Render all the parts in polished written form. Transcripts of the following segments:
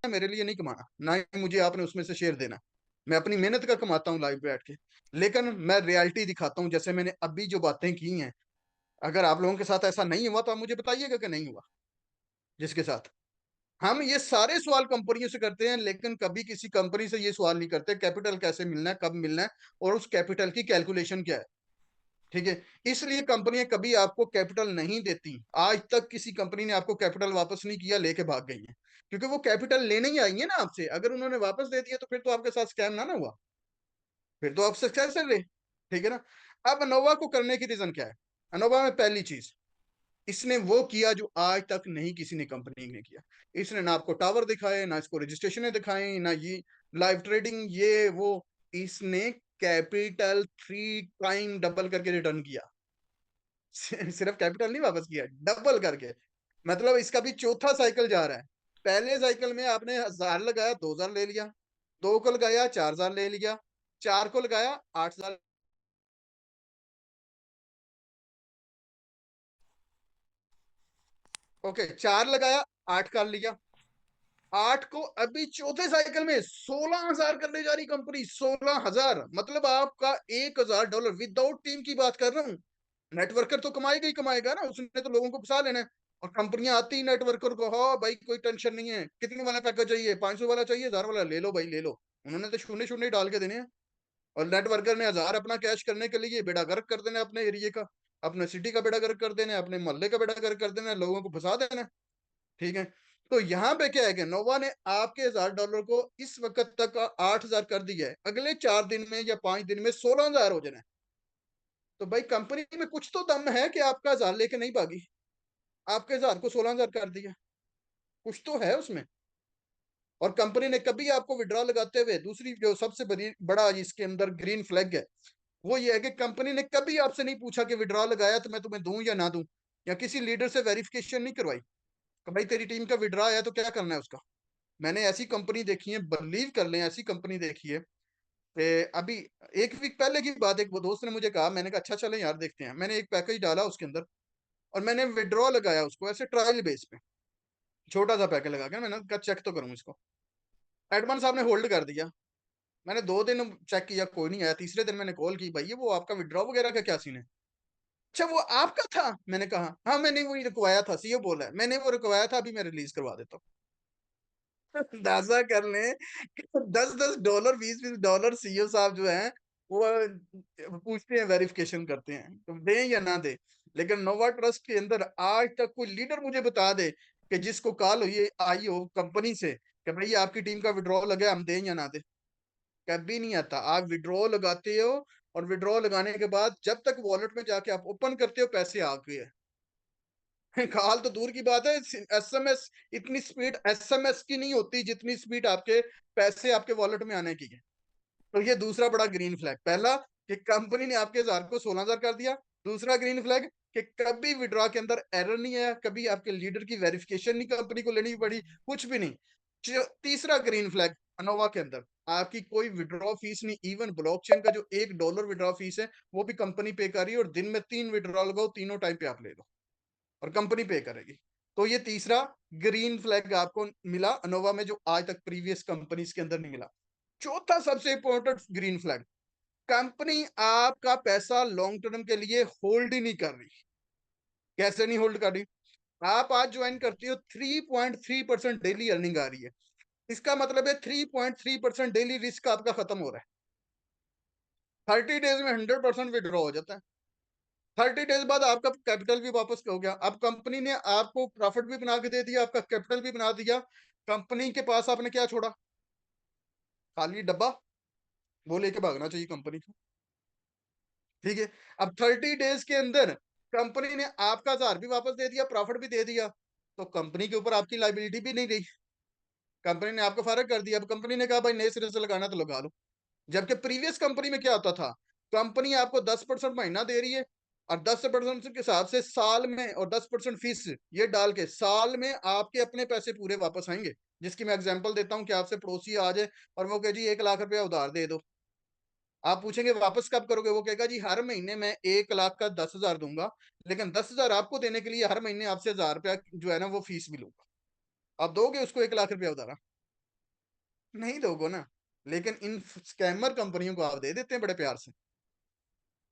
मेरे लिए नहीं कमाना, ना ही मुझे आपने उसमें से शेयर देना। मैं अपनी मेहनत का कमाता हूँ लाइव बैठ के। लेकिन मैं रियलिटी दिखाता हूँ, जैसे मैंने अभी जो बातें की हैं। अगर आप लोगों के साथ ऐसा नहीं हुआ तो आप मुझे बताइएगा कि नहीं हुआ जिसके साथ। हम ये सारे सवाल कंपनियों से करते हैं, लेकिन कभी किसी कंपनी से ये सवाल नहीं करते कैपिटल कैसे मिलना है, कब मिलना है, और उस कैपिटल की कैलकुलेशन क्या है। ठीक है। इसलिए कंपनियां कभी आपको कैपिटल नहीं देती। आज तक किसी कंपनी ने आपको कैपिटल वापस नहीं किया, लेके भाग गई है, क्योंकि वो कैपिटल लेने ही आई है ना आपसे। अगर उन्होंने वापस दे दिया तो फिर तो आपके साथ स्कैम ना ना हुआ, फिर तो आप सक्सेस रहे। ठीक है ना। अब अनोवा को करने की रीजन क्या है? अनोवा में पहली चीज, इसने वो किया जो आज तक नहीं किसी ने कंपनी ने किया। इसने ना आपको टावर दिखाए, ना इसको रजिस्ट्रेशन दिखाए, ना ये लाइव ट्रेडिंग ये वो। इसने कैपिटल 3 टाइम डबल करके रिटर्न किया। सिर्फ कैपिटल नहीं वापस किया, डबल करके। मतलब इसका भी चौथा साइकिल जा रहा है। पहले साइकिल में आपने 1000 लगाया, 2000 ले लिया। 2 को लगाया, 4000 ले लिया। 4 को लगाया, 8000। ओके, 4 लगाया, 8 कर लिया। 8 को अभी चौथे साइकिल में 16,000 करने जा रही कंपनी। 16,000 मतलब आपका $1,000 विदाउट टीम की बात कर रहा हूँ। नेटवर्कर तो कमाएगा ही कमाएगा ना, उसने तो लोगों को फंसा लेना है। और कंपनियां आती ही नेटवर्कर को, हाँ भाई कोई टेंशन नहीं है, कितने वाला पैकेज चाहिए, 500 वाला चाहिए, 1000 वाला ले लो भाई ले लो। उन्होंने तो शून्य शून्य डाल के देने हैं। और नेटवर्कर ने 1000 अपना कैश करने के लिए बेड़ा गर्क कर देना अपने एरिया का, अपने सिटी का बेड़ा गर्क कर देना, अपने मोहल्ले का बेड़ा गर्क कर देना, लोगों को फंसा देना। ठीक है। तो यहाँ पे क्या है कि नोवा ने आपके $1000 को इस वक्त तक 8,000 कर दिया है, अगले 4 दिन में या 5 दिन में 16,000 हो जाना है। तो भाई कंपनी में कुछ तो दम है कि आपका 1000 लेके नहीं भागी, आपके 1000 को 16,000 कर दिया। कुछ तो है उसमें। और कंपनी ने कभी आपको विड्रॉ लगाते हुए, दूसरी जो सबसे बड़ी बड़ा इसके अंदर ग्रीन फ्लैग है, वो ये है कि कंपनी ने कभी आपसे नहीं पूछा कि विड्रॉ लगाया तो मैं तुम्हें दूं या ना दूं, या किसी लीडर से वेरिफिकेशन नहीं करवाई कि भाई तेरी टीम का विड्रॉ आया तो क्या करना है उसका। मैंने ऐसी कंपनी देखी है, बिलीव कर लें, ऐसी कंपनी देखी है। अभी 1 वीक पहले की बात, एक वो दोस्त ने मुझे कहा, मैंने कहा अच्छा चले यार देखते हैं। मैंने एक पैकेज डाला उसके अंदर, और मैंने विड्रॉ लगाया उसको ऐसे ट्रायल बेस पे, छोटा सा पैकेज लगा के। मैंने कहा चेक तो करूँ इसको। एडवांस आपने होल्ड कर दिया। मैंने 2 दिन चेक किया, कोई नहीं आया। तीसरे दिन मैंने कॉल की, भाई वो आपका विड्रॉ वगैरह का क्या सीन है? अच्छा वो आपका था? मैंने कहा हाँ मैंने वही रुकवाया था, सीओ बोला है मैंने वो रुकवाया था, अभी मैं रिलीज करवा देता हूँ। अंदाजा कर लें कि $10-10 $20-20 सीईओ साहब जो हैं वो पूछते हैं, वेरिफिकेशन करते हैं, तो दें या ना दें। लेकिन नोवा ट्रस्ट के अंदर आज तक कोई लीडर मुझे बता दे कि जिसको कॉल हुई आई हो कंपनी से कि भाई आपकी टीम का विड्रॉल लगा, हम दें या ना दें। कभी नहीं आता। आप विड्रॉ लगाते हो, और विड्रॉ लगाने के बाद जब तक वॉलेट में जाके आप ओपन करते हो, पैसे आ गए। कॉल तो दूर की बात है, एसएमएस, इतनी स्पीड एसएमएस की नहीं होती जितनी स्पीड आपके पैसे आपके वॉलेट में आने की है। तो ये दूसरा बड़ा ग्रीन फ्लैग। पहला कि कंपनी ने आपके 1000 को 16,000 कर दिया। दूसरा ग्रीन फ्लैग कि कभी विड्रॉ के अंदर एरर नहीं आया, कभी आपके लीडर की वेरिफिकेशन नहीं कंपनी को लेनी पड़ी, कुछ भी नहीं। तीसरा ग्रीन फ्लैग, अनोवा के अंदर आपकी कोई विड्रॉ फीस नहीं। इवन ब्लॉकचेन का जो $1 विड्रॉ फीस है वो भी कंपनी पे कर रही है, और दिन में 3 विड्रॉ लगाओ, तीनों टाइम पे आप ले लो और कंपनी पे करेगी। तो ये तीसरा ग्रीन फ्लैग आपको मिला अनोवा में, जो आज तक प्रीवियस कंपनीज के अंदर नहीं मिला। चौथा सबसे इंपॉर्टेंट ग्रीन फ्लैग, कंपनी आपका पैसा लॉन्ग टर्म के लिए होल्ड ही नहीं कर रही। कैसे नहीं होल्ड कर रही? आप आज ज्वाइन करती हो, 3.3% डेली अर्निंग आ रही है। इसका मतलब है 3.3% डेली रिस्क आपका खत्म हो रहा है। 30 डेज में 100% विड्रॉ हो जाता है। 30 डेज बाद आपका कैपिटल भी वापस हो गया। अब कंपनी ने आपको प्रॉफिट भी बना के दे दिया, आपका कैपिटल भी बना दिया। कंपनी के पास आपने क्या छोड़ा? खाली डब्बा। वो लेके भागना चाहिए कंपनी को। ठीक है। अब 30 डेज के अंदर कंपनी ने आपका 1000 भी वापस दे दिया, प्रॉफिट भी दे दिया, तो कंपनी के ऊपर आपकी लाइबिलिटी भी नहीं रही। कंपनी ने आपको फारग कर दिया। अब कंपनी ने कहा भाई नए सिरे से लगाना तो लगा लो। जबकि प्रीवियस कंपनी में क्या होता था, कंपनी आपको 10% महीना दे रही है, और 10% के हिसाब से साल में, और 10% फीस ये डाल के साल में आपके अपने पैसे पूरे वापस आएंगे। जिसकी मैं एग्जांपल देता हूं कि आपसे पड़ोसी आ जाए और वो कहे जी 1 लाख रुपया उधार दे दो। आप पूछेंगे वापस कब करोगे? वो कहेगा जी हर महीने मैं 1 लाख का 10,000 दूंगा, लेकिन 10,000 आपको देने के लिए हर महीने आपसे 1000 रुपया जो है ना वो फीस भी लूंगा। आप दोगे उसको 1 लाख रुपया उधार? नहीं दोगे ना। लेकिन इन स्कैमर कंपनियों को आप दे देते हैं बड़े प्यार से,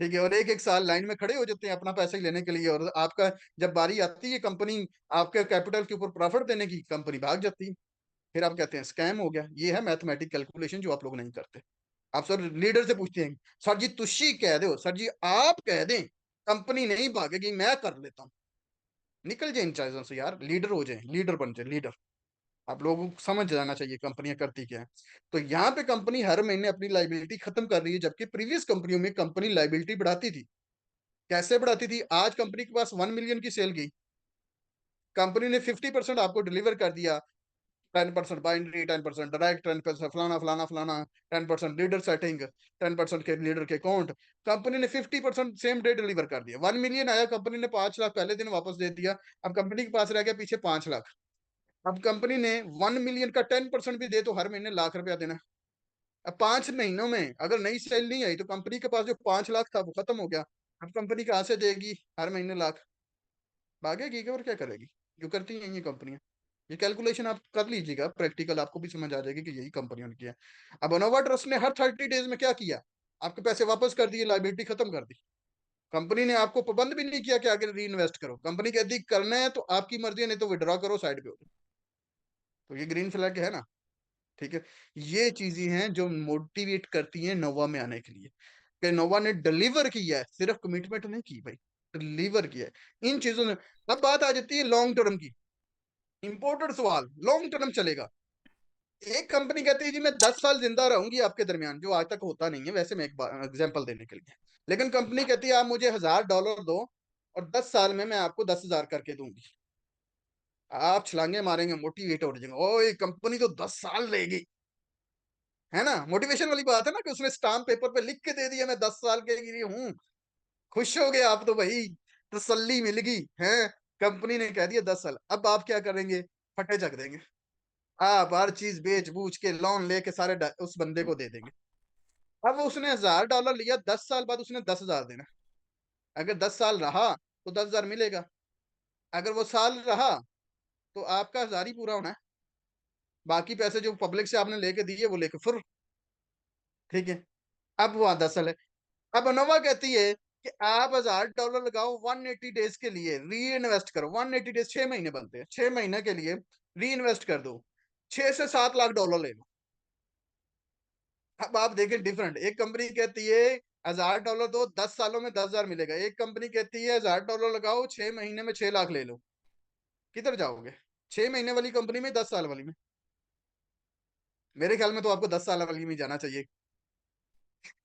ठीक है, और एक एक साल लाइन में खड़े हो जाते हैं अपना पैसा ही लेने के लिए, और आपका जब बारी आती है कंपनी आपके कैपिटल के ऊपर प्रॉफिट देने की, कंपनी भाग जाती है। फिर आप कहते हैं स्कैम हो गया। ये है मैथमेटिक कैलकुलेशन जो आप लोग नहीं करते। आप सर लीडर से पूछते हैं, सर जी तुशी कह दो, सर जी आप कह दें, कंपनी नहीं भागेगी, मैं कर लेता हूँ। निकल जाए इन चीजों से यार, लीडर हो जाए, लीडर बन जाए लीडर। आप लोगों को समझ जाना चाहिए कंपनियां करती क्या है। तो यहाँ पे कंपनी हर महीने अपनी लाइबिलिटी खत्म कर रही है, जबकि प्रीवियस कंपनियों में कंपनी लाइबिलिटी बढ़ाती थी। कैसे बढ़ाती थी? आज कंपनी के पास 1 मिलियन की सेल गई, कंपनी ने 50% आपको डिलीवर कर दिया। 10% बाइंड्री, 10% डायरेक्ट, 10% फलाना फलाना फलाना, 10% लीडर सेटिंग, 10% के लीडर के अकाउंट। कंपनी ने 50% सेम डे डिलीवर कर दिया। 1 मिलियन आया, कंपनी ने 5 लाख पहले दिन वापस दे दिया। अब कंपनी के पास रह गया पीछे 5 लाख। अब कंपनी ने 1 मिलियन का 10% भी दे तो हर महीने लाख रुपया देना। अब 5 महीनों में अगर नई सेल नहीं आई तो कंपनी के पास जो 5 लाख था वो खत्म हो गया। अब कंपनी कहाँ से देगी हर महीने लाख? भागेगी क्या, और क्या करेगी? जो करती हैं ये कंपनियां। ये कैलकुलेशन आप कर लीजिएगा, प्रैक्टिकल आपको भी समझ आ जाएगी कि यही कंपनियों ने किया। अब अनोवा ट्रस्ट ने हर 30 डेज में क्या किया? आपके पैसे वापस कर दिए, लाइबिलिटी खत्म कर दी। कंपनी ने आपको पाबंद भी नहीं किया कि आगे री इन्वेस्ट करो। कंपनी कहती करना है तो आपकी मर्जी है, नहीं तो विड्रॉ करो, साइड पे हो जाओ। तो ये ग्रीन फ्लैग है ना, ठीक है। ये चीजें हैं जो मोटिवेट करती हैं नोवा में आने के लिए, कि नोवा ने डिलीवर किया है, सिर्फ कमिटमेंट नहीं की भाई, डिलीवर किया है इन चीजों ने। अब बात आ जाती है लॉन्ग टर्म की। इंपोर्टेड सवाल, लॉन्ग टर्म चलेगा। एक कंपनी कहती है जी मैं 10 साल जिंदा रहूंगी आपके दरमियान, जो आज तक होता नहीं है वैसे, मैं एक एग्जांपल देने के लिए। लेकिन कंपनी कहती है आप मुझे $1000 दो और 10 साल में मैं आपको 10,000 करके दूंगी। आप छलांगे मारेंगे, मोटिवेट हो जाएंगे, ओए कंपनी तो 10 साल लेगी। है ना, मोटिवेशन वाली बात है ना, कि उसने स्टाम्प पेपर पे लिख के दे दिया मैं 10 साल के लिए हूँ। खुश हो गए आप तो भाई, तसल्ली मिल गई है। कंपनी ने कह दिया 10 साल। अब आप क्या करेंगे? फटे चक देंगे। आप हर चीज बेच बूझ के लोन लेके सारे उस बंदे को दे देंगे। अब उसने $1000 लिया, 10 साल बाद उसने 10,000 देना। अगर 10 साल रहा तो 10,000 मिलेगा। अगर वो साल रहा तो आपका 1000 ही पूरा होना है। बाकी पैसे जो पब्लिक से आपने लेके दिए वो लेके फिर, ठीक है। अब वहां 10 साल है। अब अनोवा कहती है कि आप $1000 लगाओ 180 डेज के लिए, री इन्वेस्ट करो। 180 डेज 6 महीने बनते हैं, 6 महीने के लिए री इन्वेस्ट कर दो, 6 से 7 लाख डॉलर ले लो। अब आप देखें डिफरेंट, एक कंपनी कहती है $1000 दो, 10 सालों में 10,000 मिलेगा। एक कंपनी कहती है $1000 लगाओ, 6 महीने में 6 लाख ले लो। किधर जाओगे? 6 महीने वाली कंपनी में, 10 साल वाली में? मेरे ख्याल में तो आपको 10 साल वाली में जाना चाहिए,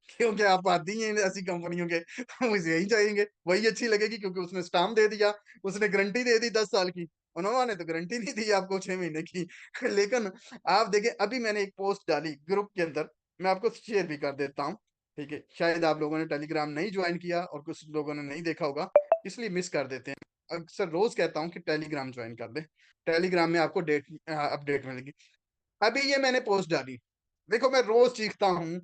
क्योंकि आप आती हैं ऐसी कंपनियों के, मुझे यही चाहेंगे, वही अच्छी लगेगी, क्योंकि उसने स्टाम्प दे दिया, उसने गारंटी दे दी 10 साल की। उन्होंने तो गारंटी नहीं दी आपको 6 महीने की। लेकिन आप देखें, अभी मैंने एक पोस्ट डाली ग्रुप के अंदर, मैं आपको शेयर भी कर देता हूँ, ठीक है। शायद आप लोगों ने टेलीग्राम नहीं ज्वाइन किया और कुछ लोगों ने नहीं देखा होगा, इसलिए मिस कर देते हैं। अक्सर रोज कहता हूँ कि टेलीग्राम ज्वाइन कर दे, टेलीग्राम में आपको डेट अपडेट मिलेगी। अभी ये मैंने पोस्ट डाली, देखो मैं रोज सीखता हूँ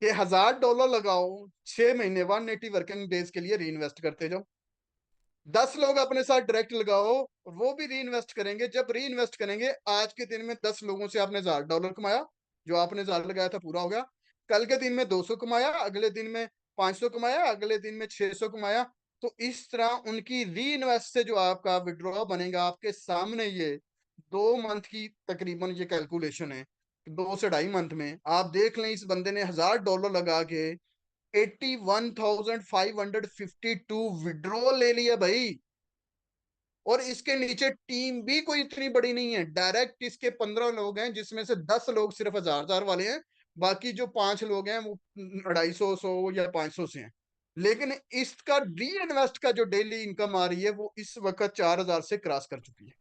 कि $1000 लगाओ, 6 महीने 180 वर्किंग डेज के लिए री इन्वेस्ट करते जाओ। 10 लोग अपने साथ डायरेक्ट लगाओ और वो भी री इन्वेस्ट करेंगे। जब री इन्वेस्ट करेंगे, आज के दिन में 10 लोगों से आपने $1000 कमाया, जो आपने 1000 लगाया था पूरा हो गया। कल के दिन में 200 कमाया, अगले दिन में 500 कमाया, अगले दिन में 600 कमाया। तो इस तरह उनकी री इन्वेस्ट से जो आपका विड्रॉ बनेगा आपके सामने, ये 2 मंथ की तकरीबन ये कैलकुलेशन है, 2 से 2.5 मंथ में आप देख लें, इस बंदे ने $1000 लगा के 81,552 विड्रॉ ले लिया भाई। और इसके नीचे टीम भी कोई इतनी बड़ी नहीं है, डायरेक्ट इसके 15 लोग हैं, जिसमें से 10 लोग सिर्फ 1000 वाले हैं। बाकी जो 5 लोग हैं वो 250, 100 या 500 से हैं। लेकिन इसका री इन्वेस्ट का जो डेली इनकम आ रही है वो इस वक्त 4,000 से क्रॉस कर चुकी है,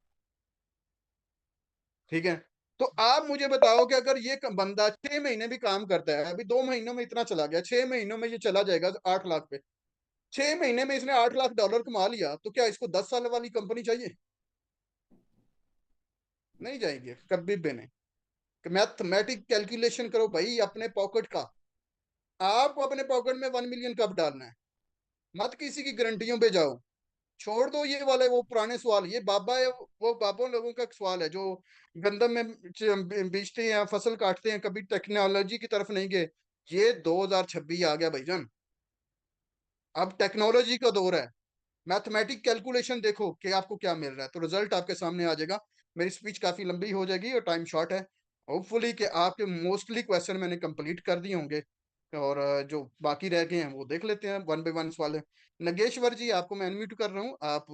ठीक है। तो आप मुझे बताओ कि अगर ये बंदा 6 महीने भी काम करता है, अभी 2 महीनों में इतना चला गया, 6 महीनों में ये चला जाएगा 8 लाख पे। 6 महीने में इसने $8 लाख कमा लिया, तो क्या इसको 10 साल वाली कंपनी चाहिए? नहीं जाएंगे कभी भी नहीं। मैथमेटिक कैलकुलेशन करो भाई अपने पॉकेट का। आपको अपने पॉकेट में 1 मिलियन कब डालना है? मत किसी की गारंटियों पे जाओ। छोड़ दो ये वाले वो पुराने सवाल, ये बाबा है वो बाबा लोगों का सवाल है जो गंदम में बीजते हैं, फसल काटते हैं, कभी टेक्नोलॉजी की तरफ नहीं गए। ये 2026 आ गया भाईजान, अब टेक्नोलॉजी का दौर है। मैथमेटिक कैलकुलेशन देखो कि आपको क्या मिल रहा है, तो रिजल्ट आपके सामने आ जाएगा। मेरी स्पीच काफी लंबी हो जाएगी और टाइम शॉर्ट है। होपफुली कि आपके मोस्टली क्वेश्चन मैंने कंप्लीट कर दिए होंगे, और जो बाकी रह गए हैं वो देख लेते हैं वन बाय वन सवाल है। नगेश्वर जी, आपको मैं अनम्यूट कर रहा हूँ, आप